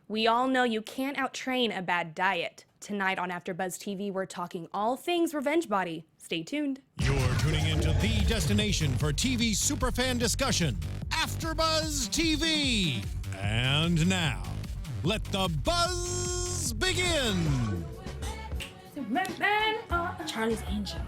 We all know you can't outtrain a bad diet. Tonight on AfterBuzz TV, we're talking all things revenge body. Stay tuned. You're tuning into the destination for TV superfan discussion, AfterBuzz TV. And now, let the buzz begin. Charlie's Angels.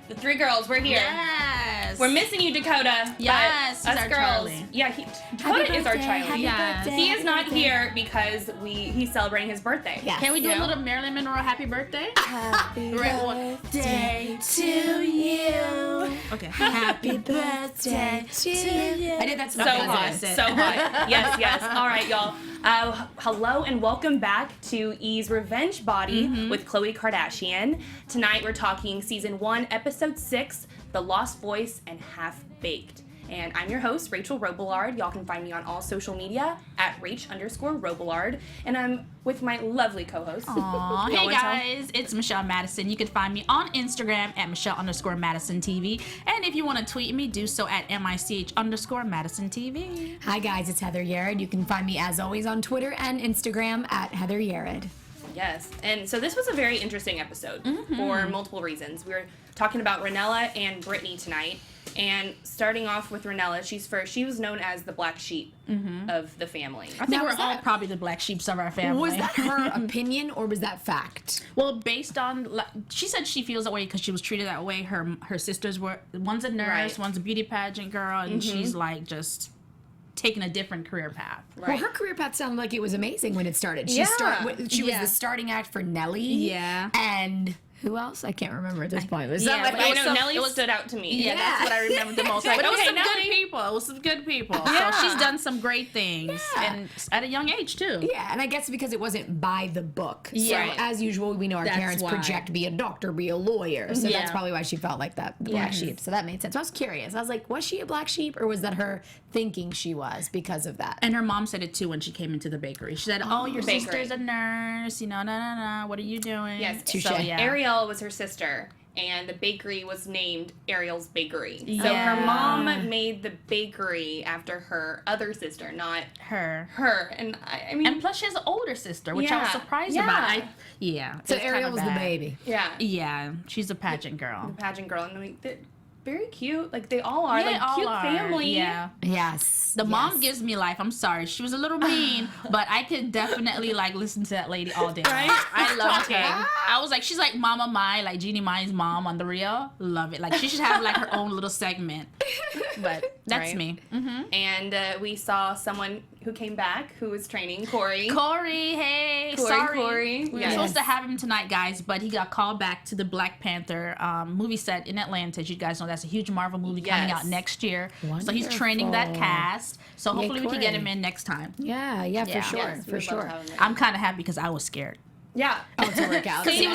The three girls, we're here. Yes. We're missing you, Dakota. Yes, but he's us our girls. Charlie. Yeah, Dakota is our Charlie. Yes. He is not here because he's celebrating his birthday. Yes. Can we do a little Marilyn Monroe happy birthday? Happy birthday to you. Okay. Happy birthday to you. I did that So hot. So hot. Yes. All right, y'all. Hello and welcome back to E's Revenge Body with Khloé Kardashian. Tonight we're talking season 1, episode 6, The Lost Voice and Half Baked. And I'm your host, Rachel Robillard. Y'all can find me on all social media at Rach_Robillard. And I'm with my lovely co-host. Aww. Hey guys, it's Michelle Madison. You can find me on Instagram at Michelle_Madison TV. And if you want to tweet me, do so at MICH_Madison TV. Hi guys, it's Heather Yerrid. You can find me as always on Twitter and Instagram at Heather Yerrid. Yes, and so this was a very interesting episode for multiple reasons. We were talking about Rinella and Britney tonight, and starting off with Rinella, she was known as the black sheep of the family. I think we're all probably the black sheeps of our family. Was that her opinion or was that fact? Well, based on, she said she feels that way because she was treated that way. Her sisters were, one's a nurse, one's a beauty pageant girl, and she's like just taking a different career path. Well, her career path sounded like it was amazing when it started. She was the starting act for Nelly. Yeah. And who else? I can't remember at this point. Was I know Nelly stood out to me. Yeah, that's what I remember the most. But it was some Nelly. good people. It was some good people. Yeah. So she's done some great things, and at a young age too. Yeah, and I guess because it wasn't by the book. Yeah. So as usual, we know our parents project, be a doctor, be a lawyer. So that's probably why she felt like that, the black sheep. So that made sense. I was curious. I was like, was she a black sheep or was that her thinking she was because of that? And her mom said it too when she came into the bakery. She said, "Oh, your sister's a nurse. You know, no. What are you doing?" Yes, Touche. so Ariel was her sister, and the bakery was named Ariel's Bakery. So her mom made the bakery after her other sister, not her. And I mean, And plus, she has an older sister, which I was surprised about. So Ariel was the baby. Yeah. Yeah, she's a pageant girl. The pageant girl, and I mean, they're very cute. Like they all are. They like all cute are. family. Yeah. Yes. The mom gives me life. I'm sorry. She was a little mean, but I could definitely like listen to that lady all day. Right? I loved her. I was like, she's like Mama Mai, like Jeannie Mai's mom on The Real. Love it. Like she should have like her own little segment. But that's me. And we saw someone who came back who was training, Corey. Corey, hey, Corey. We were supposed to have him tonight, guys, but he got called back to the Black Panther movie set in Atlanta. As you guys know, that's a huge Marvel movie coming out next year. Wonderful. So he's training that cast. So hopefully we can get him Corey. in next time. Yeah, for sure. Yes, we for would love sure. to have him. I'm kind of happy because I was scared. Yeah. To work out. Because he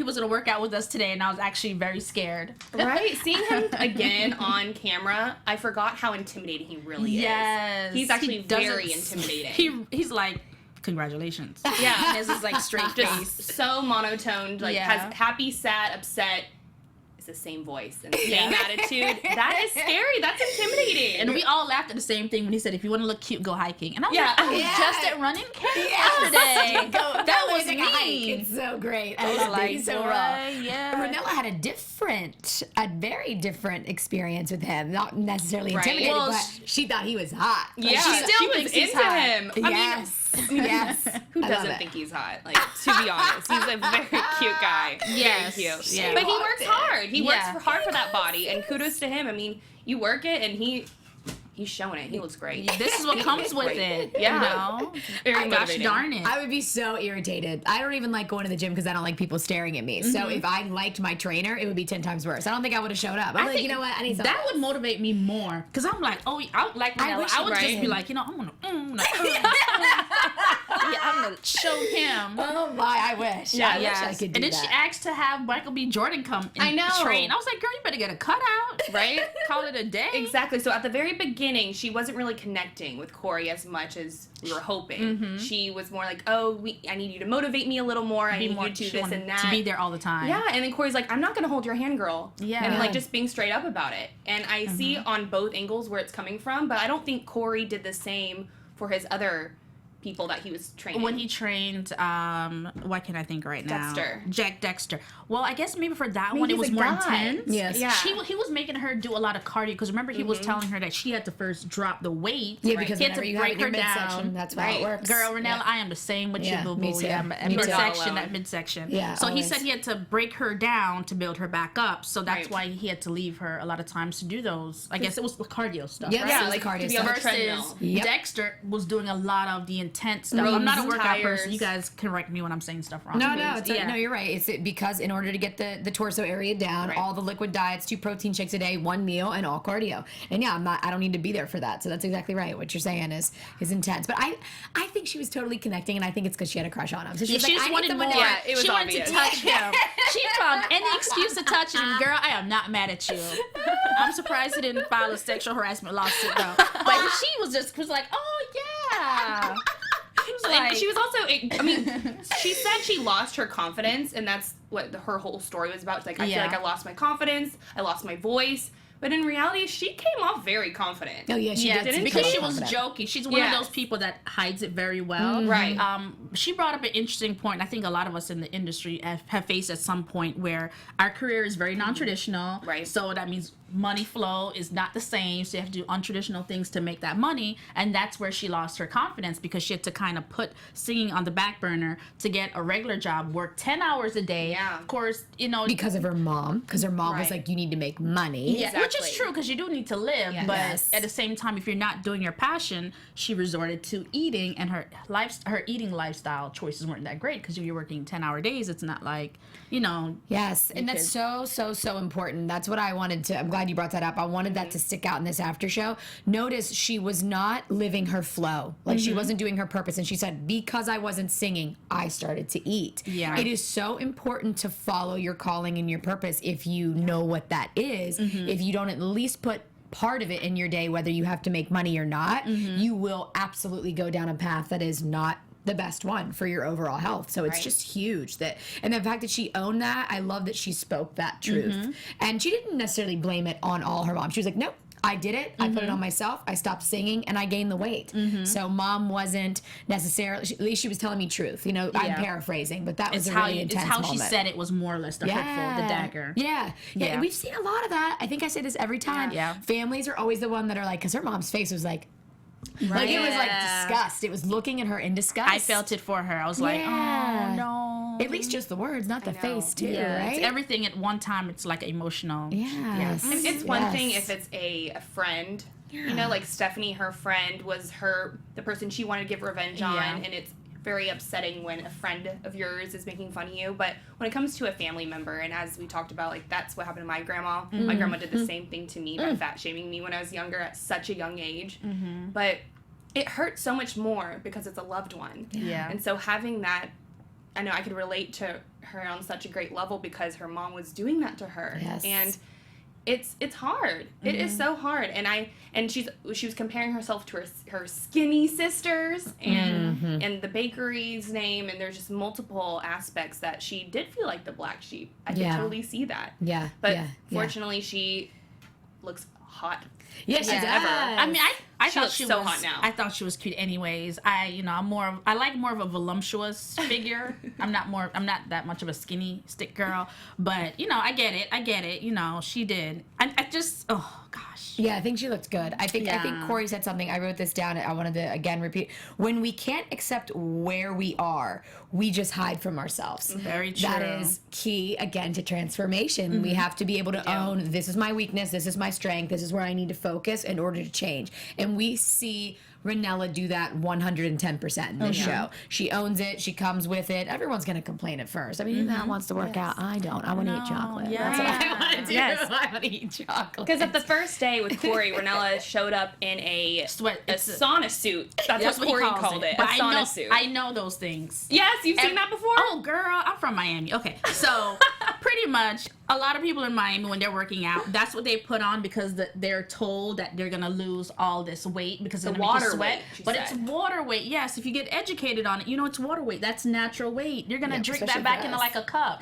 was gonna work out with us today, and I was actually very scared. Right? Seeing him again on camera, I forgot how intimidating he really Yes. is. He's actually He doesn't- very intimidating. He's like, congratulations. Yeah. And his like straight face. So monotoned, like has happy, sad, upset. It's the same voice and the same attitude. That is scary. That's intimidating. And we all laughed at the same thing when he said, "If you want to look cute, go hiking." And I was Yeah. like, "I was just at running camp yesterday." That was amazing. A hike. me. It's so great. I was love like, it. He's so boy, raw. yeah. Rinella had a very different experience with him. Not necessarily intimidated, Well, but she thought he was hot. Like, Yeah, she she still was thinks he's into hot. him. Yes. Who I love doesn't it. think he's hot? Like, to be honest, he's a very cute guy. Yes. Very cute. Yeah. But he works hard. He works Yeah. hard for that body, and kudos to him. I mean, you work it, and he's showing it. He looks great. This is what comes with it. Yeah. You know? Very Gosh motivating. darn it. I would be so irritated. I don't even like going to the gym because I don't like people staring at me. So if I liked my trainer, it would be 10 times worse. I don't think I would have showed up. I'm like, you know what? I need something. that would motivate me more because I'm like, oh, I like Rinella. wish I would you just right. be like, you know, I'm gonna I'm gonna show him. Oh my, I wish. Yeah, I wish I Yes. could do And then that. she asked to have Michael B. Jordan come and I know. train. I was like, girl, you better get a cutout. Right? Call it a day. Exactly. So at the very beginning, she wasn't really connecting with Corey as much as we were hoping. She was more like, oh, I need you to motivate me a little more. I need you to do she this wanted and that. to be there all the time. Yeah, and then Corey's like, I'm not going to hold your hand, girl. Yeah. And like just being straight up about it. And I see on both angles where it's coming from, but I don't think Corey did the same for his other people that he was training? When he trained, what can I think right now? Jack Dexter. Well, I guess maybe for that one it was more intense. Yes. Yeah. He was making her do a lot of cardio because remember he was telling her that she had to first drop the weight. Yeah, because he had whenever to you break have your her midsection, down. that's how it works. Girl, Rinella, I am the same with you, boo boo. Me too. Yeah, Me too. that midsection. Yeah, so always. he said he had to break her down to build her back up. So that's why he had to leave her a lot of times to do those. I guess it was the cardio stuff. Yep. Right? Yeah, like cardio to be on the stuff. treadmill. Versus Dexter was doing a lot of the intense stuff. I'm not a workout person. You guys correct me when I'm saying stuff wrong. No, no, you're right. It's because in order to get the torso area down, all the liquid diets, 2 protein shakes a day, 1 meal, and all cardio. And yeah, I don't need to be there for that. So that's exactly right. What you're saying is intense. But I think she was totally connecting, and I think it's because she had a crush on him. So she was she like, just wanted more. Yeah, it was she wanted obvious. to touch him. She found any excuse to touch him. Girl, I am not mad at you. I'm surprised he didn't file a sexual harassment lawsuit though. But she was like, oh yeah. And she was also, I mean, she said she lost her confidence, and that's what her whole story was about. She's like, I feel like I lost my confidence, I lost my voice. But in reality, she came off very confident. Oh yeah, she did. Because she was joking. She's one of those people that hides it very well. Right. She brought up an interesting point. I think a lot of us in the industry have faced at some point where our career is very non-traditional. Right. So that means money flow is not the same. So you have to do untraditional things to make that money. And that's where she lost her confidence because she had to kind of put singing on the back burner to get a regular job, work 10 hours a day. Yeah. Of course, you know. Because of her mom. Because her mom was like, you need to make money. Yeah, which is true because you do need to live. Yeah. But Yes. at the same time, if you're not doing your passion, she resorted to eating, and her eating lifestyle choices weren't that great because if you're working 10-hour days, it's not like, you know. Yes, and that's so important. That's what I wanted to. I'm glad you brought that up. I wanted that to stick out in this after show. Notice she was not living her flow. Like she wasn't doing her purpose. And she said, because I wasn't singing, I started to eat. Yeah. It is so important to follow your calling and your purpose if you know what that is. If you don't at least put part of it in your day, whether you have to make money or not, you will absolutely go down a path that is not the best one for your overall health. So it's just huge and the fact that she owned that, I love that she spoke that truth. And she didn't necessarily blame it on all her mom. She was like, nope, I did it. I put it on myself. I stopped singing and I gained the weight. So mom wasn't necessarily, at least she was telling me truth. You know, I'm paraphrasing, but that was a really intense moment. It's how she said it was more or less the hurtful, the dagger. Yeah. And we've seen a lot of that. I think I say this every time. Yeah. Families are always the one that are like, because her mom's face was like, like it was like disgust. It was looking at her in disgust. I felt it for her. I was like, oh no. At least just the words, not the face too, right? It's everything at one time. It's like emotional. Yes. It's one thing if it's a friend. You know, like Stephanie, her friend was the person she wanted to give revenge on, and it's very upsetting when a friend of yours is making fun of you. But when it comes to a family member, and as we talked about, like that's what happened to my grandma. My grandma did the same thing to me by fat shaming me when I was younger at such a young age. But it hurt so much more because it's a loved one. Yeah. And so having that, I know I could relate to her on such a great level because her mom was doing that to her. Yes. And it's hard. It is so hard. And she was comparing herself to her skinny sisters and the bakery's name, and there's just multiple aspects that she did feel like the black sheep. I could totally see that. Yeah. But fortunately she looks hot. Yeah, she does. I mean, I thought looks she so was hot now. I thought she was cute anyways. I like more of a voluptuous figure. I'm not that much of a skinny stick girl, but I get it. She did. I just, oh gosh. Yeah, I think she looked good. I think Corey said something. I wrote this down. I wanted to again repeat. When we can't accept where we are, we just hide from ourselves. Very true. That is key again to transformation. We have to be able to own, this is my weakness, this is my strength, this is where I need to focus in order to change. And we see Rinella do that 110% in this show. She owns it. She comes with it. Everyone's going to complain at first. I mean, that wants to work out. I don't. I want to eat chocolate. Yeah. That's what I want to do. Yes. I want to eat chocolate. Because at the first day with Corey, Rinella showed up in a sauna suit. That's what Corey called it. But a sauna suit. I know those things. Yes, you've seen that before? Oh, girl, I'm from Miami. Okay, so Pretty much. A lot of people in Miami, when they're working out, that's what they put on because they're told that they're going to lose all this weight because it's going to make you sweat. But it's water weight. Yes, if you get educated on it, you know it's water weight. That's natural weight. You're going to drink that back into like a cup.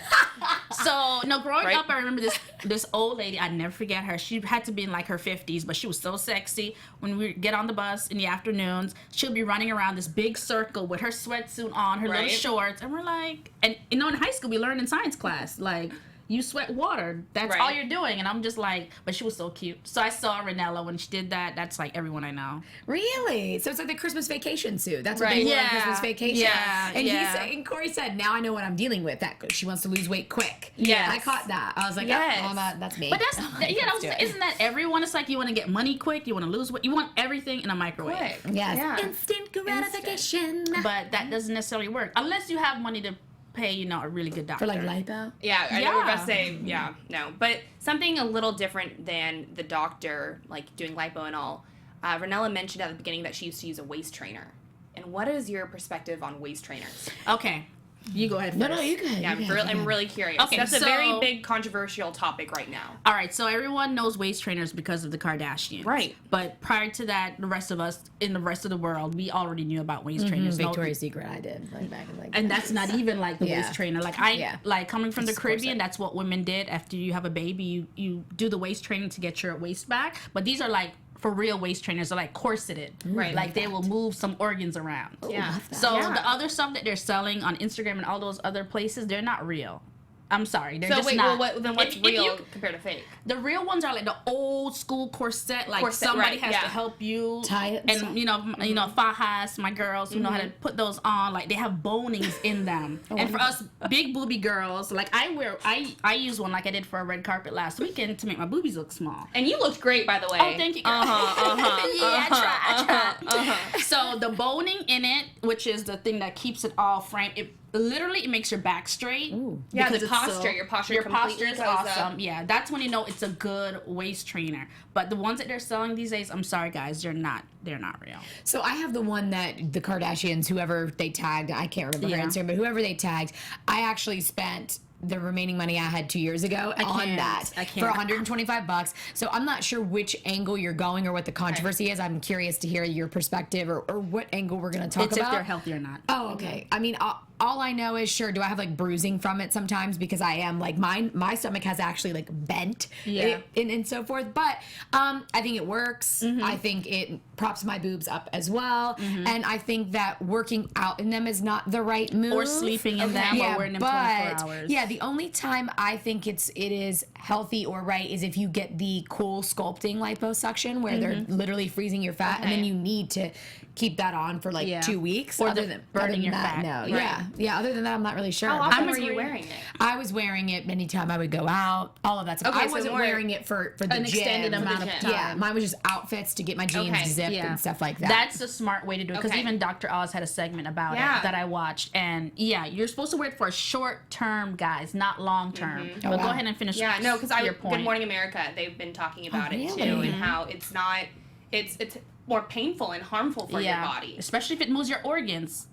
So, no, growing up, I remember this old lady. I'd never forget her. She had to be in like her 50s, but she was so sexy. When we get on the bus in the afternoons, she'll be running around this big circle with her sweatsuit on, her little shorts. And we're like, and you know, in high school, we learned in science class, like, you sweat water. That's all you're doing. And I'm just like, but she was so cute. So I saw Rinella when she did that. That's like everyone I know. Really? So it's like the Christmas vacation suit. That's what they wear on Christmas vacation. Yeah. And Corey said, now I know what I'm dealing with. That she wants to lose weight quick. Yes. I caught that. I was like, that's me. But isn't that everyone? It's like you want to get money quick. You want to lose weight. You want everything in a microwave. Quick. Yes. Yeah. Instant gratification. But that doesn't necessarily work unless you have money to pay, you know, a really good doctor. For like lipo? Yeah, I know we were about to say, no. But something a little different than the doctor, like doing lipo and all. Rinella mentioned at the beginning that she used to use a waist trainer. And what is your perspective on waist trainers? Okay. You go ahead first. No, you go ahead. Yeah, I'm really curious. Okay, That's a very big controversial topic right now. All right, so everyone knows waist trainers because of the Kardashians. Right. But prior to that, the rest of us in the rest of the world, we already knew about waist trainers. Victoria's Secret, I did. Like back in and that's not even like the waist trainer. Like like coming from the Caribbean, that's what women did. After you have a baby, you do the waist training to get your waist back. But these are like for real waist trainers are like corseted, right? Like they will move some organs around. Yeah. So the other stuff that they're selling on Instagram and all those other places, they're not real. I'm sorry, they're just not. Well, then what's real compared to fake? The real ones are like the old school corset, like somebody has to help you tie it, and you know, fajas, my girls who know how to put those on, like they have bonings in them. And for us big booby girls, like I use one like I did for a red carpet last weekend to make my boobies look small. And you looked great, by the way. Oh, thank you. Yeah, I tried. So the boning in it, which is the thing that keeps it all framed, it makes your back straight. Ooh. Yeah, the posture, your posture is awesome. Yeah, that's when you know it's a good waist trainer. But the ones that they're selling these days, I'm sorry guys, they're not real. So I have the one that the Kardashians, whoever they tagged, I can't remember her Instagram, but whoever they tagged, I actually spent the remaining money I had 2 years ago on that for $125. So I'm not sure which angle you're going or what the controversy is. I'm curious to hear your perspective or what angle we're going to talk about. If they're healthy or not. Oh, okay. I mean, all I know is, sure, do I have like bruising from it sometimes because I am like my stomach has actually like bent and so forth. But I think it works. I think it props my boobs up as well. And I think that working out in them is not the right move. Or sleeping in them or wearing them 24 hours. Yeah, the only time I think it is healthy or right is if you get the cool sculpting liposuction where they're literally freezing your fat and then you need to keep that on for like 2 weeks. Or burning your fat. No, yeah. Other than that, I'm not really sure. How often were you wearing it? I was wearing it anytime I would go out. All of that stuff. Okay, I wasn't wearing it for the an gym. extended amount of time. Yeah, mine was just outfits to get my jeans zipped and stuff like that. That's a smart way to do it because even Dr. Oz had a segment about it that I watched. And you're supposed to wear it for short term, guys, not long term. But go ahead and finish. Yeah, no, because your point. Good Morning America, they've been talking about it too, and how it's not. It's more painful and harmful for your body. Especially if it moves your organs.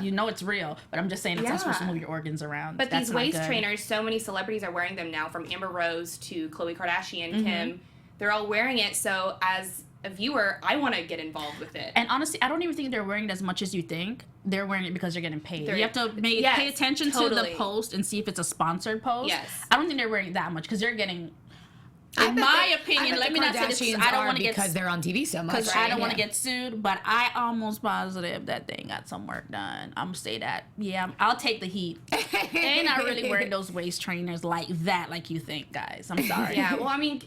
You know it's real. But I'm just saying it's not supposed to move your organs around. But these waist trainers, so many celebrities are wearing them now, from Amber Rose to Khloé Kardashian, Kim. They're all wearing it, so as a viewer, I want to get involved with it. And honestly, I don't even think they're wearing it as much as you think. They're wearing it because they're getting paid. You have to pay attention to the post and see if it's a sponsored post. Yes. I don't think they're wearing it that much because they're getting... In my opinion, let me not say this. I don't want to get because they're on TV so much. Because I don't want to get sued, but I almost positive that they got some work done. I'm gonna say that. Yeah, I'll take the heat. They're not really wearing those waist trainers like that, like you think, guys. I'm sorry. Yeah. Well, I mean,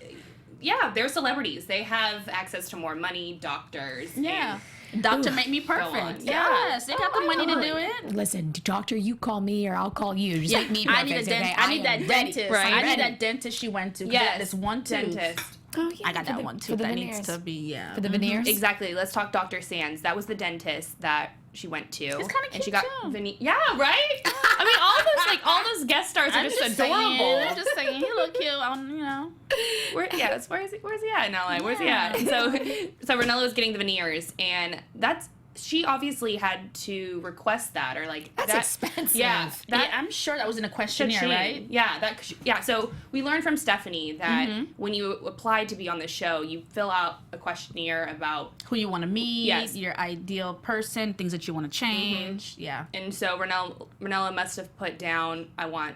they're celebrities. They have access to more money, doctors. Yeah. Doctor make me perfect. Yes, they got the money to do it. Listen, doctor, you call me or I'll call you. Just make me perfect. I need that dentist. Right? I need that dentist she went to. Yes, this one dentist. Oh, yeah, I got that one too. That needs to be for the veneers. Exactly. Let's talk Dr. Sands. That was the dentist that she went to. It's kind of cute and she got too. Yeah, right. I mean, all those guest stars are just adorable. I'm just saying, he look cute. You know. Where's he at in LA? Where's he at? So Rinella was getting the veneers, and she obviously had to request that, or like That's expensive. Yeah, that I'm sure that was in a questionnaire, right? Yeah. So we learned from Stephanie that when you apply to be on the show, you fill out a questionnaire about Who you want to meet, Yes. your ideal person, things that you want to change. Yeah. And so Rinella must have put down, I want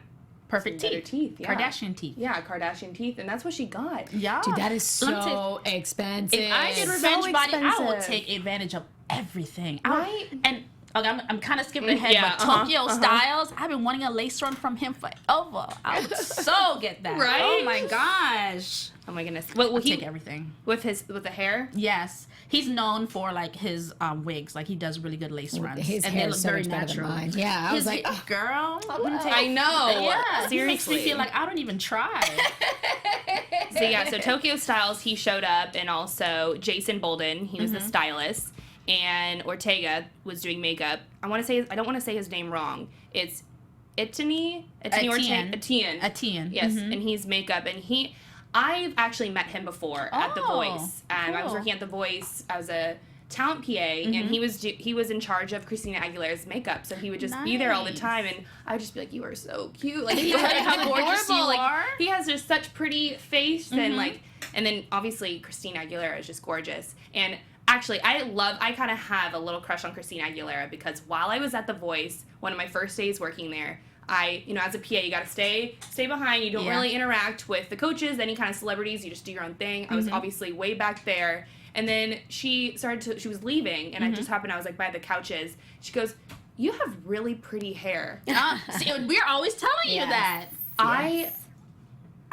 Perfect better teeth. teeth. Yeah. Kardashian teeth. Yeah, Kardashian teeth, and that's what she got. Yeah. Dude, that is Let me tell so expensive. If I did so Revenge Body, I would expensive. take advantage of everything. Right? And okay, I'm kind of skipping ahead, Yeah, but Tokyo Styles, I've been wanting a lace run from him forever. I would so get that. Right? Oh my gosh. Oh my goodness. Well, I'll he take everything. with the hair. Yes. He's known for like his wigs. Like he does really good lace runs. His and hair they is look so very much better than natural. mine. Yeah, I was His like, girl, let me tell I you. know. Yeah, Seriously. He makes me feel like I don't even try. So Tokyo Styles, he showed up, and also Jason Bolden, he was the stylist, and Ortega was doing makeup. I don't want to say his name wrong. It's Etienne. Etienne. Yes, and he's makeup, and I've actually met him before at The Oh, Voice. I was cool. working at The Voice. I was a talent PA, and he was in charge of Christina Aguilera's makeup, so he would just be there all the Nice. time, and I would just be like, "You are so cute! Like, how gorgeous adorable. you Like, are!" He has just such pretty face, and then obviously Christina Aguilera is just gorgeous. And actually, I kind of have a little crush on Christina Aguilera because while I was at The Voice, one of my first days working there, as a PA, you gotta stay behind. You don't really interact with the coaches, any kind of celebrities. You just do your own thing. I was obviously way back there. And then she was leaving, and I just happened, I was like by the couches. She goes, "You have really pretty hair." See, we're always telling you that. I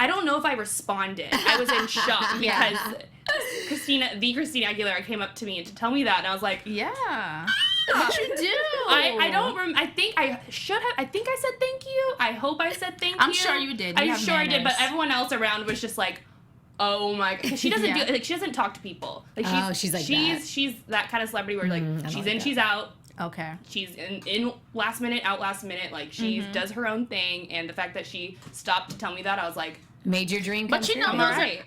don't know if I responded. I was in shock because Christina Aguilera came up to me to tell me that, and I was like, Yeah. What you do? I don't I think I should have. I think I said thank you. I hope I said thank you. I'm sure you did. You I'm have sure I did, but manners. everyone else around was just like, "Oh my god." She doesn't Yeah. she doesn't talk to people. Like she's like she's that. she's that kind of celebrity where like I she's like in, that. she's out. Okay. She's in last minute, out last minute. Like she does her own thing, and the fact that she stopped to tell me that, I was like, made your dream come But you true. know, I'm those alright.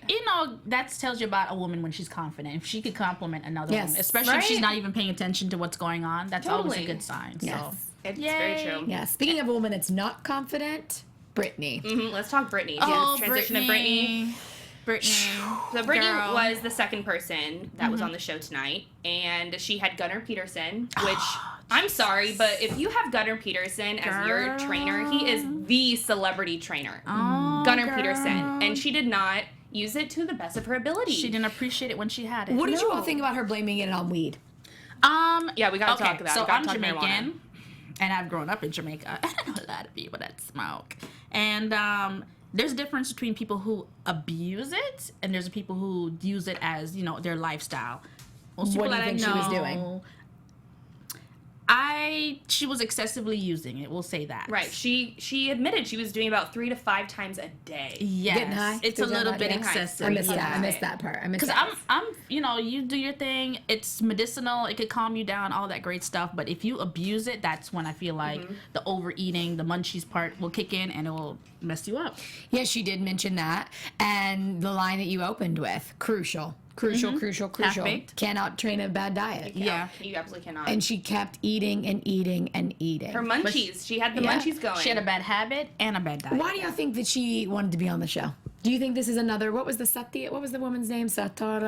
that tells you about a woman when she's confident. If she could compliment another Yes. woman, especially if she's Right. not even paying attention to what's going on, that's always Totally. a good sign. Yes. So it's Yay. very true. Yeah. Speaking of a woman that's not confident, Britney. Let's talk Britney. Oh, Transition to Britney. Brittany. So Britney Girl. was the second person that was on the show tonight, and she had Gunnar Peterson, which I'm sorry, but if you have Gunnar Peterson as your trainer, he is the celebrity trainer. Oh, Gunnar girl. Peterson, and she did not use it to the best of her ability. She didn't appreciate it when she had it. What did you all No. think about her blaming it on weed? Yeah, we gotta talk about it. So We gotta I'm talk Jamaican, marijuana. and I've grown up in Jamaica. I know a lot of people that smoke. And there's a difference between people who abuse it, and there's people who use it as, their lifestyle. Most What people do you that I think she was know- doing? She was excessively using it, we'll say that. Right. She admitted she was doing about 3 to 5 times a day. Yes. Getting high? It's a Is that little not bit getting high? excessive. I missed that. Yeah. I missed that part. I missed Because that. I'm, you do your thing. It's medicinal. It could calm you down, all that great stuff. But if you abuse it, that's when I feel like the overeating, the munchies part will kick in and it will mess you up. Yeah, she did mention that. And the line that you opened with, crucial. Crucial. Half-baked. Cannot train a bad diet. Yeah. You absolutely cannot. And she kept eating and eating and eating. her munchies. She had the Yeah. munchies going. She had a bad habit and a bad diet. Why do you think that she wanted to be on the show? Do you think this is another, what was the woman's name? Satya,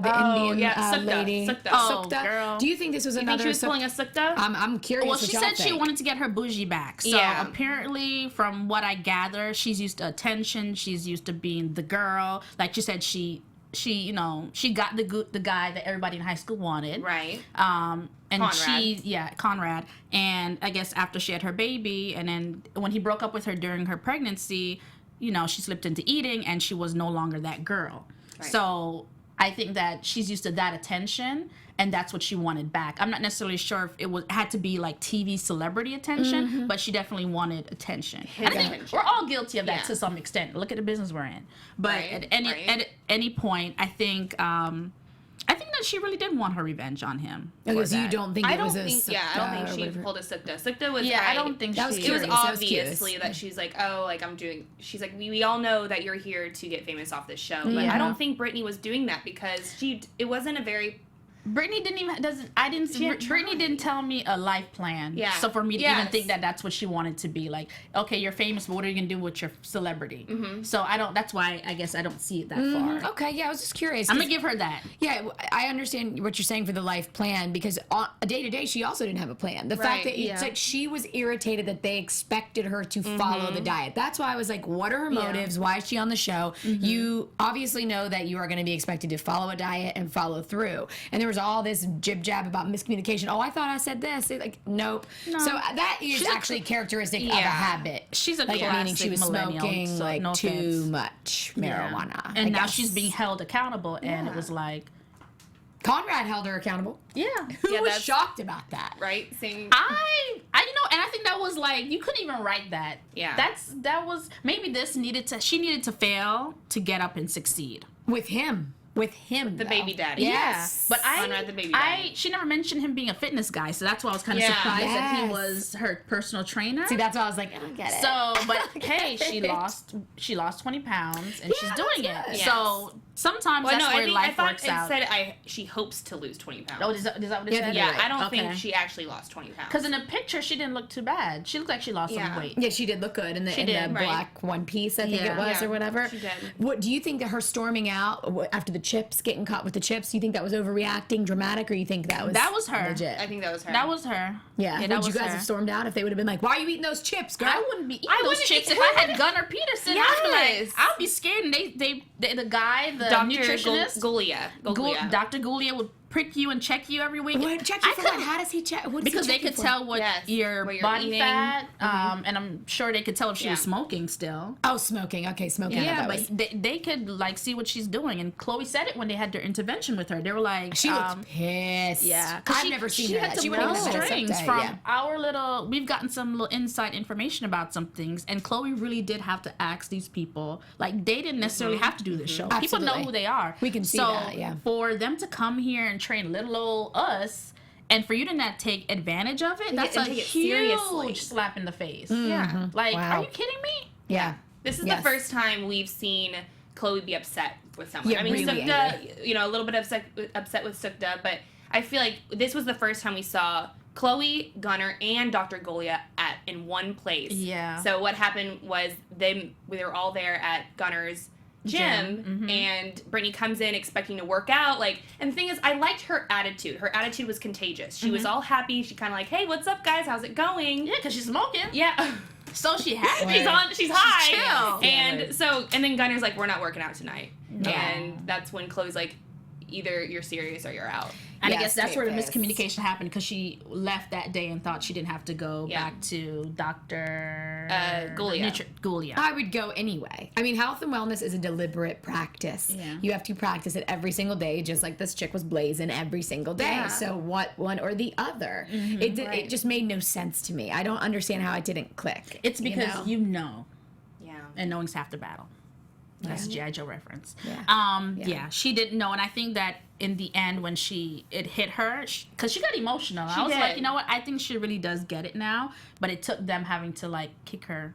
the Indian Sukta, lady. Sukta. Oh, Sukta? girl. Do you think this was You think another she was pulling a sukta? I'm curious Well, what she y'all said she think. wanted to get her bougie back. So Yeah. apparently, from what I gather, she's used to attention. She's used to being the girl. Like she said, she got the guy that everybody in high school wanted. Right. And Conrad. Conrad. And I guess after she had her baby, and then when he broke up with her during her pregnancy, she slipped into eating, and she was no longer that girl. Right. So I think that she's used to that attention, and that's what she wanted back. I'm not necessarily sure if it had to be like TV celebrity attention, but she definitely wanted attention. And I think attention. we're all guilty of that Yeah. to some extent. Look at the business we're in. But Right, at any point, I think that she really did want her revenge on him. for Because you that. don't think I it don't was a think. Yeah, I don't think Sukta or she whatever. pulled a sukta. Sukta was. Yeah, I right. don't think That was she. It was curious. That was obviously curious. that she's like, oh, like I'm doing. She's like, we all know that you're here to get famous off this show, but Yeah. I don't think Britney was doing that because it wasn't a very. Brittany Brittany didn't tell me a life plan. Yeah. So for me to even think that that's what she wanted to be, like, okay, you're famous, but what are you gonna do with your celebrity? So that's why I guess I don't see it that far. Okay, yeah, I was just curious. I'm gonna give her that. Yeah, I understand what you're saying for the life plan, because on day to day she also didn't have a plan. The fact that it's like she was irritated that they expected her to follow the diet. That's why I was like, what are her motives? Why is she on the show? You obviously know that you are going to be expected to follow a diet and follow through. And there was all this jib jab about miscommunication. Oh, I thought I said this. Like, nope. No. So that is actually characteristic of a habit. She's a like, meaning she was smoking so like no too offense. much marijuana. And now she's being held accountable, and it was like, Conrad held her accountable. Yeah. Who was shocked about that? Right? Same. I and I think that was like, you couldn't even write that. Yeah. That was, maybe she needed to fail to get up and succeed. With him. The baby daddy. Yes. But Conrad the baby daddy. she never mentioned him being a fitness guy, so that's why I was kind of surprised that he was her personal trainer. See, that's why I was like, I don't get it. So, but hey, she lost 20 pounds and she's doing it. Yes. So sometimes that's where life works out. I thought it said she hopes to lose 20 pounds. Oh, is that what it said? Yeah, I don't think she actually lost 20 pounds. Because in the picture, she didn't look too bad. She looked like she lost some weight. Yeah, she did look good in the black one piece, I think it was, or whatever. She did. What do you think that her storming out after the chips, getting caught with the chips, do you think that was overreacting, dramatic, or you think that was her? Legit? I think that was her. That was her. Yeah. Would you guys have stormed out if they would have been like, "Why are you eating those chips, girl?" I wouldn't be eating those chips if I had Gunnar Peterson. I'd be like, I'd be scared. And the guy, the nutritionist, Dr. Gulia would prick you and check you every week. What, check you for what? How does he check? Because they could tell what your body eating. fat, and I'm sure they could tell if she was smoking still. Oh, smoking. Okay, smoking. Yeah, but they could like see what she's doing. And Khloé said it when they had their intervention with her. They were like, she looked pissed. Yeah, I've never seen her. Had to she pull wouldn't even strings from our little. We've gotten some little inside information about some things, and Khloé really did have to ask these people. Like, they didn't necessarily have to do this show. Absolutely. People know who they are. We can see that. Yeah. For them to come here and train little old us, and for you to not take advantage of it, that's a huge slap in the face. Yeah. Like, are you kidding me? Yeah. This is the first time we've seen Khloé be upset with someone. Yeah, I mean, really Sukda, a little bit upset with Sukda, but I feel like this was the first time we saw Khloé, Gunnar, and Dr. Gulia in one place. Yeah. So what happened was we were all there at Gunnar's gym, and Britney comes in expecting to work out, and the thing is, I liked her attitude. Her attitude was contagious. She was all happy. She kind of like, hey, what's up, guys? How's it going? Yeah, because she's smoking. Yeah. So she happy. She's high. Chill. And then Gunnar's like, we're not working out tonight. No. And that's when Khloé's like, either you're serious or you're out. And I guess that's where the miscommunication happened, because she left that day and thought she didn't have to go back to Dr. Gulia. I would go anyway. I mean, health and wellness is a deliberate practice. Yeah. You have to practice it every single day, just like this chick was blazing every single day. Yeah. So what, one or the other? It just made no sense to me. I don't understand how it didn't click. It's because you know. Yeah. And knowing's half the battle. That's G.I. Joe reference. Yeah. She didn't know, and I think that in the end when it hit her, because she got emotional. I was like, you know what? I think she really does get it now, but it took them having to kick her,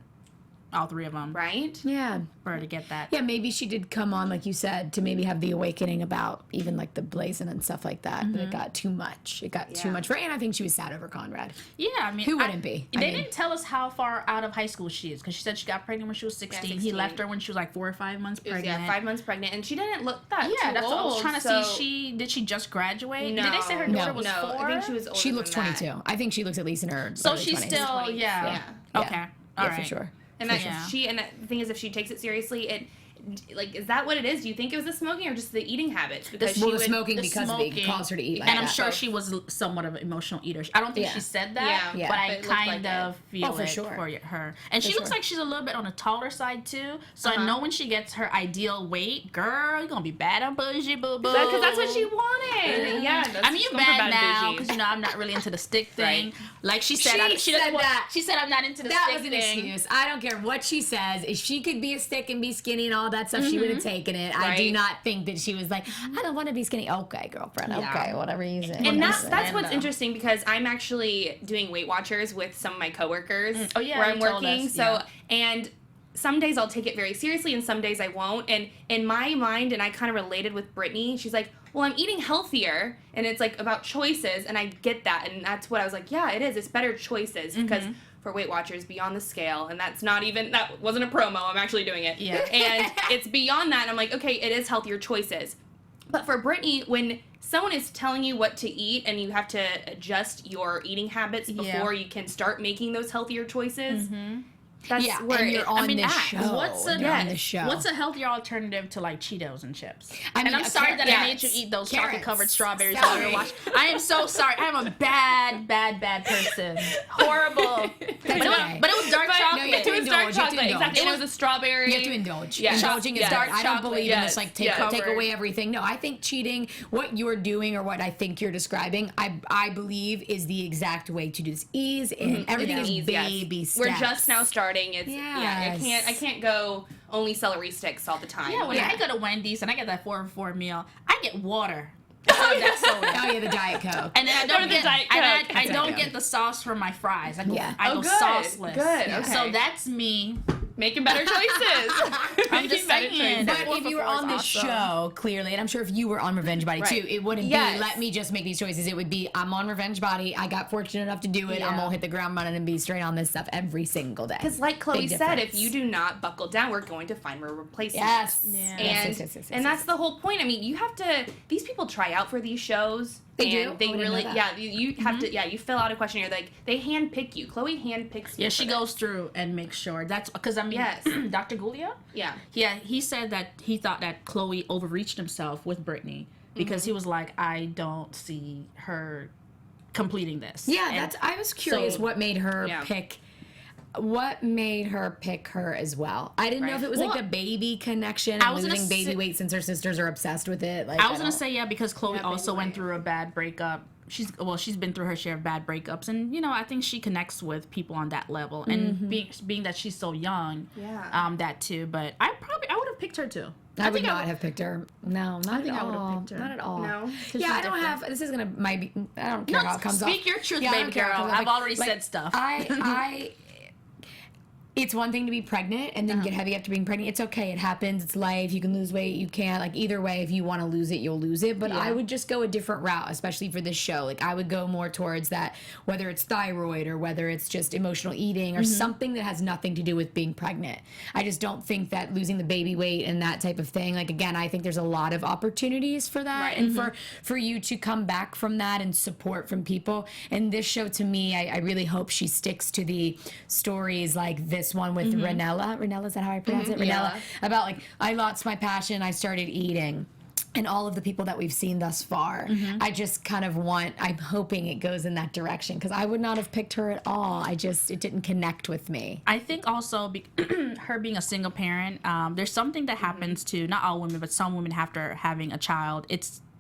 all three of them, right? Yeah. For her to get that. Yeah, maybe she did come on, like you said, to maybe have the awakening about even the blazing and stuff like that. But it got too much. It got too much for her, and I think she was sad over Conrad. Yeah, I mean, who wouldn't be? They didn't tell us how far out of high school she is, because she said she got pregnant when she was 16. Yeah, 16. He left her when she was 4 or 5 months pregnant. Yeah, 5 months pregnant, and she didn't look that too that's old, what I was trying to see. Did she just graduate? No. Did they say her daughter was 4? I think she was older. She looks than 22. that. I think she looks at least in her so early she's 20s. still Yeah. Okay. All right. For sure. And the thing is, if she takes it seriously, is that what it is? Do you think it was the smoking or just the eating habits? Because the smoking because it caused her to eat like and I'm that. sure she was somewhat of an emotional eater. I don't think she said that, but I kind of feel it for her. And she looks like she's a little bit on the taller side too. So I know when she gets her ideal weight, girl, you're gonna be bad and bougie, boo boo. Because that's what she wanted. Yeah. I mean, you're bad now because I'm not really into the stick thing. Like she said, she said I'm not into the stick thing. That was an excuse. I don't care what she says. If she could be a stick and be skinny and all that stuff, she would have taken it. I do not think that she was like, I don't want to be skinny. Okay, girlfriend. Okay, whatever you say. And that's what's interesting, because I'm actually doing Weight Watchers with some of my coworkers where I'm working. And some days I'll take it very seriously and some days I won't. And in my mind, and I kind of related with Britney, she's like, well, I'm eating healthier, and it's like about choices, and I get that, and that's what I was like, yeah, it is. It's better choices because for Weight Watchers, Beyond the Scale, and that wasn't a promo. I'm actually doing it. Yeah. And it's beyond that, and I'm like, okay, it is healthier choices. But for Britney, when someone is telling you what to eat and you have to adjust your eating habits before you can start making those healthier choices, that's where and you're on the show. You're on the show. What's a healthier alternative to like Cheetos and chips? I mean, and I'm sorry that I made you eat those chocolate-covered strawberries while you were watching. I am so sorry. I am a bad person. Horrible. But it was dark chocolate. No, you have to It was indulge, dark you have to chocolate. indulge. Exactly. And it was a strawberry. You have to indulge. Yeah. Indulging is Yeah. dark. Dark I don't chocolate, believe in this like take covered. away everything. No, I think cheating, what you're doing or what I think you're describing, I believe is the exact way to do this. Ease in. Everything is baby steps. We're just now starting. It's Yes. I can't go only celery sticks all the time. Yeah, when I go to Wendy's and I get that 4-for-4 meal, I get water. That's soda. Oh yeah, the Diet Coke. And then I don't get Diet Coke. I don't get the sauce for my fries. I go good. sauceless. Good. Okay. So that's me. Making better choices. I'm just saying. But if you were on the show, clearly, and I'm sure if you were on Revenge Body too, it wouldn't be, let me just make these choices. It would be, I'm on Revenge Body. I got fortunate enough to do it. I'm going to hit the ground running and be straight on this stuff every single day. Because like Khloé said, if you do not buckle down, we're going to find more replacements. Yes. Yeah. And that's the whole point. I mean, you have to, these people try out for these shows. They do? And they really, you have to, you fill out a questionnaire. Like, they handpick you. Khloé handpicks you. Yeah, she goes through and makes sure. That's because, I mean, Dr. Gulia? Yeah. Yeah, he said that he thought that Khloé overreached himself with Britney because he was like, I don't see her completing this. Yeah, And I was curious what made her pick. What made her pick her as well? I didn't know if it was like the baby connection and losing baby weight since her sisters are obsessed with it. Like, I was gonna say because Khloé also went through a bad breakup. She's been through her share of bad breakups, and I think she connects with people on that level. And being that she's so young, that too. But I would have picked her too. I would not have picked her. No, not at all. I would have picked her. Not at all. No. Yeah, I don't have. This is gonna maybe. I don't care how it comes off. Speak your truth, I baby don't care how it girl. comes off. I've already said stuff. It's one thing to be pregnant and then get heavy after being pregnant. It's okay. It happens. It's life. You can lose weight. You can't. Like, either way, if you want to lose it, you'll lose it. But I would just go a different route, especially for this show. Like, I would go more towards that, whether it's thyroid or whether it's just emotional eating or something that has nothing to do with being pregnant. I just don't think that losing the baby weight and that type of thing, like, again, I think there's a lot of opportunities for that and for you to come back from that and support from people. And this show, to me, I really hope she sticks to the stories like this one with Rinella. Rinella, is that how I pronounce it? Rinella. Yeah. About like, I lost my passion, I started eating. And all of the people that we've seen thus far, I just kind of I'm hoping it goes in that direction because I would not have picked her at all. It didn't connect with me. I think also her being a single parent, there's something that happens to not all women, but some women after having a child.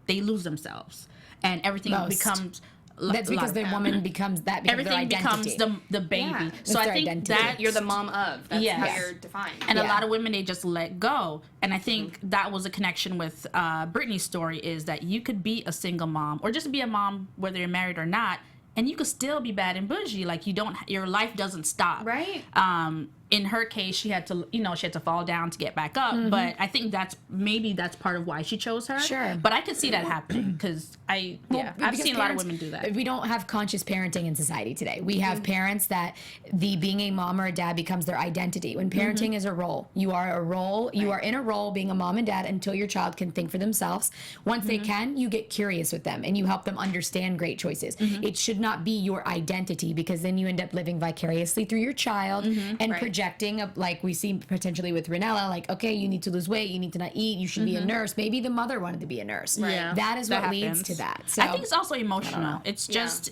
They lose themselves, and everything becomes. That's because the woman becomes that. Everything becomes the baby. Yeah. So I think identity. that You're the mom of. That's how you're defined. And a lot of women, they just let go. And I think that was a connection with Britney's story, is that you could be a single mom or just be a mom whether you're married or not, and you could still be bad and bougie. Like, your life doesn't stop. Right. In her case, she had to fall down to get back up. But I think that's part of why she chose her. Sure. But I could see that happening because I've seen a lot of women do that. We don't have conscious parenting in society today. We have parents that being a mom or a dad becomes their identity. When parenting is a role, you are a role. You are in a role being a mom and dad until your child can think for themselves. Once they can, you get curious with them and you help them understand great choices. It should not be your identity because then you end up living vicariously through your child and projecting, like we see potentially with Rinella, like, okay, you need to lose weight, you need to not eat, you should be a nurse. Maybe the mother wanted to be a nurse. Right. That is what leads happens. to that. So I think it's also emotional. It's just,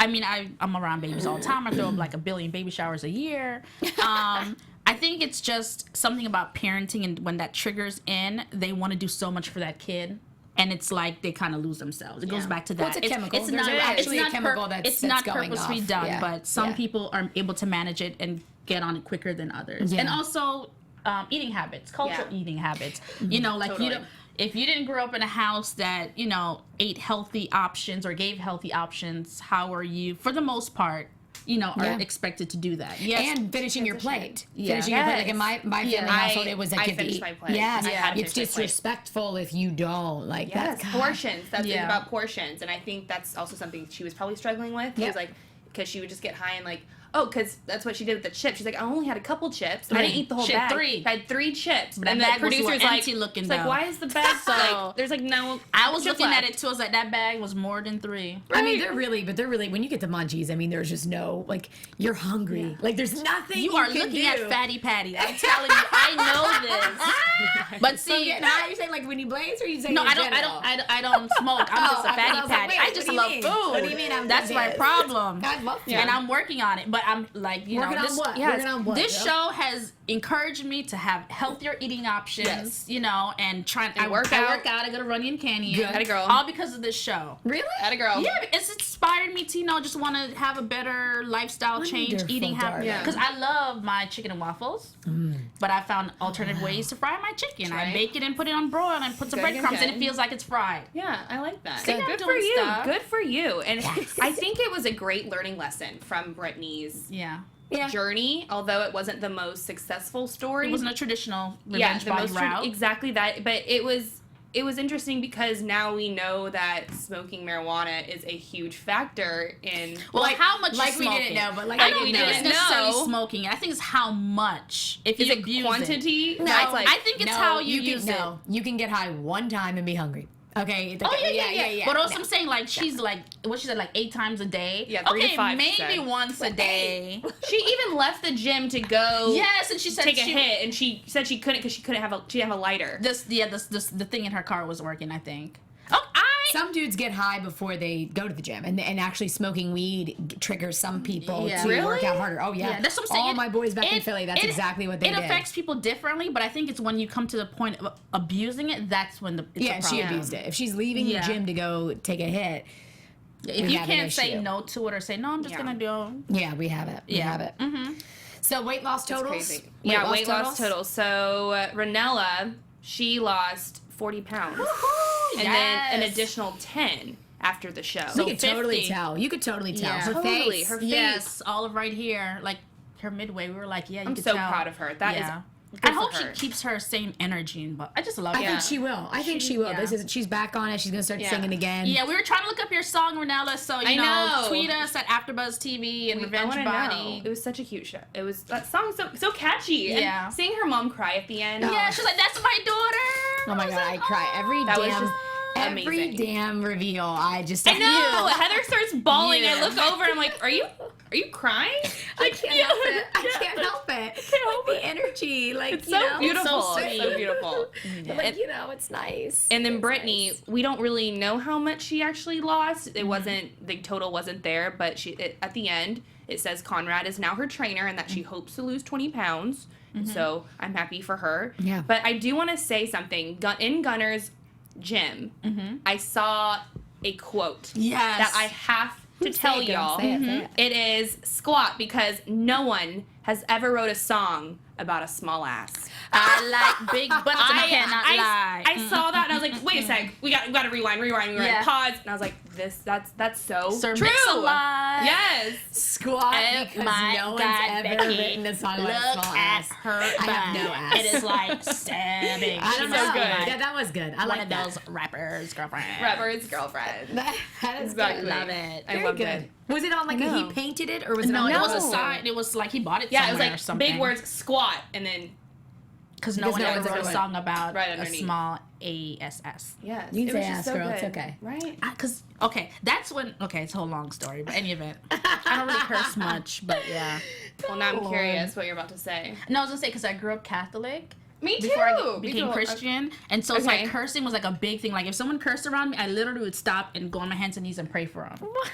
I mean, I'm around babies all the time. I throw up like 1 billion baby showers a year. I think it's just something about parenting, and when that triggers in, they want to do so much for that kid. And it's like they kind of lose themselves. It goes back to that. Well, it's a chemical. It's There's not actually it's a chemical that's not going purposely off. done, Yeah. but some people are able to manage it and get on it quicker than others. And also eating habits, cultural eating habits. You know, like if you didn't grow up in a house that ate healthy options or gave healthy options, how are you, for the most part, are expected to do that. Yes. And finishing your plate. Yeah. Finishing your plate. Like in my family household, it was like I finished my plate. Yes. I had to It's finish my plate. disrespectful if you don't. Like Yes, that's portions. That's it's about portions. And I think that's also something she was probably struggling with. It was like, because she would just get high and like, because that's what she did with the chips. She's like, I only had a couple chips. I didn't eat the whole bag. I had 3 chips. But and the producer's like, looking, like, why is the bag so like, there's like no I was chip looking left. at it too. I was like, that bag was more than 3. I mean, they're really, when you get the munchies, I mean, there's just no, like, you're hungry. Yeah. Like, there's nothing you are can looking do. at Fatty Patty. I'm telling you, I know this. But see, now you say like when you blaze, or you say no, I don't smoke. I'm just a Fatty Patty. I just love food. What do you mean? That's my problem. I love food. And I'm working on it. But I'm like, working on what? This show has encouraged me to have healthier eating options, and trying. I work out. I go to Runyon Canyon. Good. Atta girl. All because of this show. Really? Atta girl. Yeah, it's inspired me to just want to have a better lifestyle change, eating habits. Because I love my chicken and waffles, but I found alternative ways to fry my chicken. I bake it and put it on broil and put some breadcrumbs, and it feels like it's fried. Yeah, I like that. So good for you. Good for you. And I think it was a great learning lesson from Brittany's journey, although it wasn't the most successful story. It wasn't a traditional revenge body route. Exactly that. But it was interesting because now we know that smoking marijuana is a huge factor in how much like smoking. We didn't know, but I don't think it's necessarily smoking. I think it's how much. If is you it abuse quantity? No, I think it's how you use it. No, you can get high one time and be hungry. Okay. Yeah. But also I'm saying she's like what she said 8 times a day. Yeah, 3 to 5. Maybe once a day. She even left the gym to go. Yes, and she said take a hit, and she said she couldn't because she didn't have a lighter. The thing in her car was working, I think. Some dudes get high before they go to the gym, and actually smoking weed triggers some people to work out harder. Oh yeah, that's what I'm saying. All my boys back in Philly, that's exactly what they did. It affects people differently, but I think it's when you come to the point of abusing it, that's when it's a problem. She abused it. If she's leaving the gym to go take a hit, if you can't say no to it or say no, I'm just gonna do. Yeah, we have it. We have it. Mm-hmm. So weight loss totals. Weight loss totals. So Rinella, she lost 40 pounds. And then an additional 10 after the show. So you could totally tell. You could totally tell. Yeah. Her face. Yes, all of right here. Like her midway, we were like, you I'm could so tell. proud of her. That is I hope she keeps her same energy. But I just love it. I think she will. Yeah. She's back on it. She's gonna start singing again. Yeah, we were trying to look up your song, Rinella. So you know, tweet us at AFTERBUZZ TV and Revenge Body. It was such a cute show. It was that song so catchy. Yeah, and seeing her mom cry at the end. Yeah, she's like, "That's my daughter." Oh my god, I cry every damn reveal. I know. Heather starts bawling. I look over. I'm like, Are you crying? I can't help it. I can't help it. The energy, it's so beautiful. It's so beautiful. It's nice. And then Britney, we don't really know how much she actually lost. It wasn't the total wasn't there, but at the end it says Conrad is now her trainer and that she hopes to lose 20 pounds. So I'm happy for her. Yeah. But I do want to say something. In Gunner's gym, I saw a quote that I have to tell y'all. Say it. It is squat because no one has ever wrote a song about a small ass. I like big butts and I cannot lie. I saw that and I was like, wait a sec, we got to rewind, pause. And I was like, that's so true. Yes. Squat because no one's ever written a song about a small ass. Her I have no ass. It is like stabbing. I don't know. So good. Yeah, that was good. I like those rappers' girlfriend. That is exactly. good. Love it. I loved it. Was it on like he painted it or was it no? on It was a sign. It was like he bought it. Yeah, it was somewhere like or something. big words, squat, and then because no one ever wrote a song about right a small ass. Yeah, you can say ass, girl. Good. It's okay. Right? Because that's when it's a whole long story. But any event, I don't really curse much. But yeah. Well, now I'm curious what you're about to say. No, I was gonna say because I grew up Catholic. Me too. Before I became Christian, and so it's like cursing was like a big thing. Like if someone cursed around me, I literally would stop and go on my hands and knees and pray for them. What,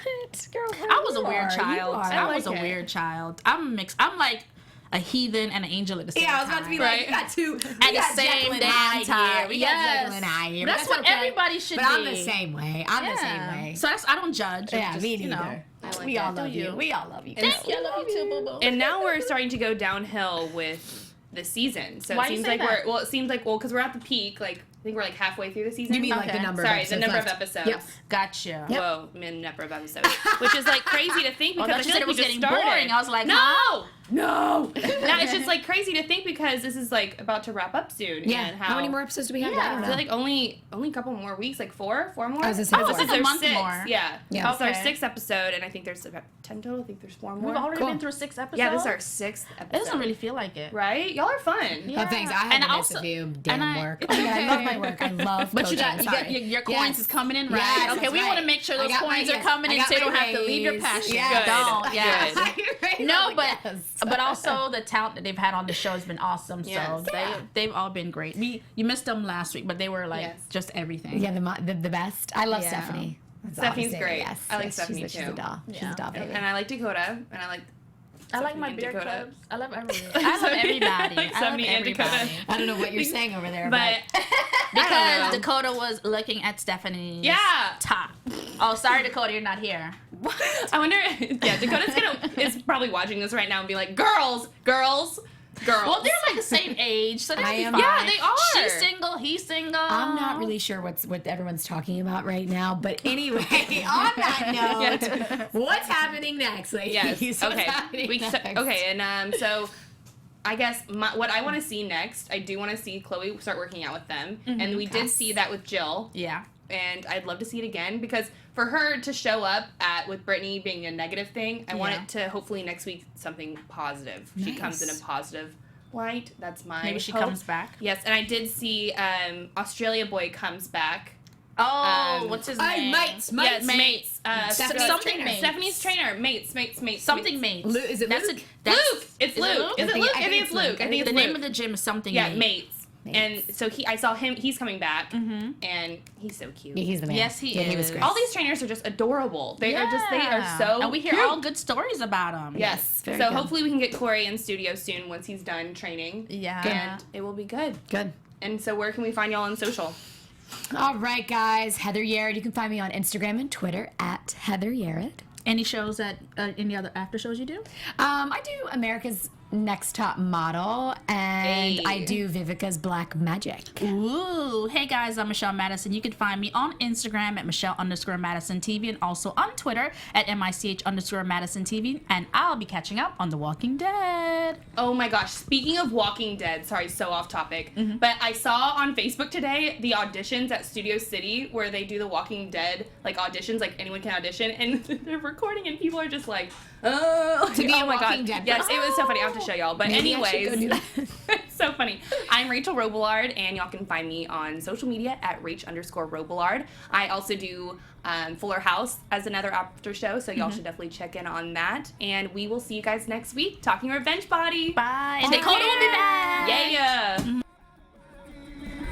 girl? I was a weird child. I was a weird child. I'm mixed. I'm like a heathen and an angel at the same time. Yeah, I was about to be like, you got two at the same damn time. We got Jekyll and Hyde here. That's what everybody should be. But I'm the same way. I'm the same way. So I don't judge. Yeah, just, me neither. We all love you. We all love you. Thank you. I love you too, boo boo. And now we're starting to go downhill with this season. So Why it you seems say like that? because we're at the peak. Like I think we're like halfway through the season. You mean like the Okay. number Sorry, of the episodes number of left. episodes. Yep. Gotcha. Yep. Whoa, number of episodes, which is like crazy to think because I I thought you feel said like it we was just getting started. boring. I was like, no, huh? no. Now it's just like crazy to think because this is like about to wrap up soon. Yeah. And How many more episodes do we have? Yeah. I don't I know. feel like only a couple more weeks, like four more. I was gonna say Oh, four. it's like a There's month 6. more. Yeah. Yeah. It's our Okay. 6th episode, and I think there's about 10 total. I think there's 4 more. We've already Cool. been through 6 episodes. Yeah, this is our 6th episode. It doesn't really feel like it. Right? Y'all are fun. Yeah. Oh, thanks. I have And to miss also- a few and damn I- work. it's Oh my God, I okay. love my work. I love But coaching. you got Sorry. your coins Yes. is coming in, right? Yes, Okay, that's we right. want to make sure I those got my- coins are yes. coming I in got so you don't my have to leave your raise. passion. Yes. Don't. Yes. Good. No, but Yes. but also the talent that they've had on the show has been awesome. So Yes. they've all been great. You missed them last week, but they were like Yes. just everything. Yeah, the best. I love Yeah. Stephanie. That's Stephanie's all I'm saying. great. Yes, I like yes, Stephanie she's too. a doll. She's Yeah. a doll, baby. And I like Dakota, and I like I like Stephanie my and beer Dakota. clubs. I love everyone. I love everybody. Like I love Stephanie and Dakota. everybody. I don't know what you're saying over there, But Because Dakota was looking at Stephanie's Yeah. top. Oh, sorry, Dakota, you're not here. I wonder. Yeah, Dakota's is probably watching this right now and be like, girls. Well, they're like the same age, so I they'll be am- fine. Yeah, they are. She's single, he's single. I'm not really sure what everyone's talking about right now, but anyway, on that note, what's happening next, ladies? Yes. What's Okay. happening next? And so I guess what I want to see next, I do want to see Khloé start working out with them, and we did Yes. see that with Jill. Yeah. And I'd love to see it again because for her to show up with Britney being a negative thing, I want Yeah. it to hopefully next week something positive. She comes in a Nice. positive light. That's my Maybe she hope. comes back. Yes, and I did see Australia Boy comes back. Oh, what's his name? Mates. Yes, Mates. Stephanie's something trainer. Mates. Steph's trainer. Mates. Something Mates. Is it That's Luke? That's, Luke. It's is it Luke. Luke? Is it Luke? I think it's Luke. I think it's The Luke. name of the gym is something Yeah, Mates. Mates. And so I saw him. He's coming back, Mm-hmm. and he's so cute. Yeah, he's the man. Yes, he yeah, He was is. great. All these trainers are just adorable. They are so. And we hear cute. all good stories about him. Yes. very So good. hopefully we can get Corey in studio soon once he's done training. Yeah. And it will be good. Good. And so where can we find y'all on social? All right, guys. Heather Yerrid. You can find me on Instagram and Twitter at Heather Yerrid. Any shows any other after shows you do? I do America's Next Top Model, and Hey. I do Vivica's Black Magic. Ooh. Hey guys, I'm Michelle Madison. You can find me on Instagram at Michelle_Madison TV and also on Twitter at MICH_Madison TV. And I'll be catching up on The Walking Dead. Oh my gosh, speaking of Walking Dead, sorry, so off topic, but I saw on Facebook today the auditions at Studio City where they do the Walking Dead like auditions, like anyone can audition, and they're recording and people are just like, oh, To be oh a my Walking God. Dead Yes, it was so funny. I have to show y'all. But Maybe I should go do anyways, that. it's so funny. I'm Rachel Robillard, and y'all can find me on social media at Rach_Robillard. I also do Fuller House as another after show, so y'all should definitely check in on that. And we will see you guys next week talking Revenge Body. Bye. And Take Dakota will be care. back. Yeah.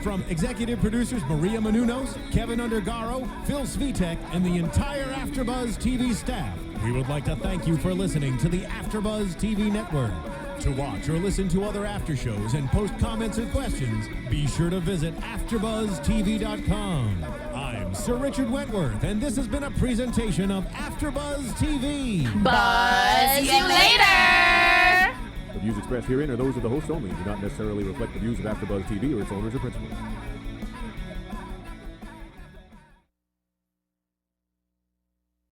From executive producers Maria Menounos, Kevin Undergaro, Phil Svitek, and the entire AfterBuzz TV staff, we would like to thank you for listening to the AfterBuzz TV network. To watch or listen to other after shows and post comments and questions, be sure to visit AfterBuzzTV.com. I'm Sir Richard Wentworth, and this has been a presentation of AfterBuzz TV. Buzz you later. The views expressed herein are those of the host only and do not necessarily reflect the views of AfterBuzz TV or its owners or principals.